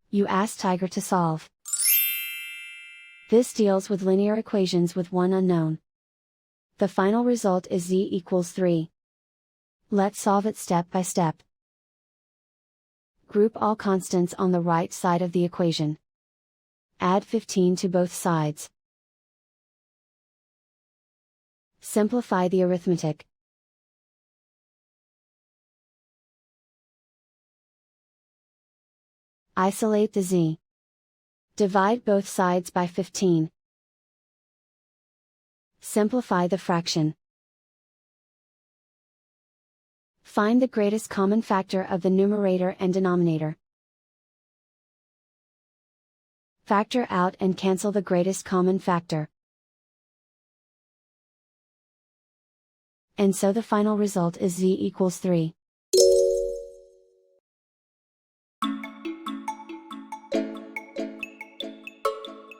You ask Tiger to solve. This deals with linear equations with one unknown. The final result is z equals 3. Let's solve it step by step. Group all constants on the right side of the equation. Add 15 to both sides. Simplify the arithmetic. Isolate the z. Divide both sides by 15. Simplify the fraction. Find the greatest common factor of the numerator and denominator. Factor out and cancel the greatest common factor. And so the final result is z equals 3.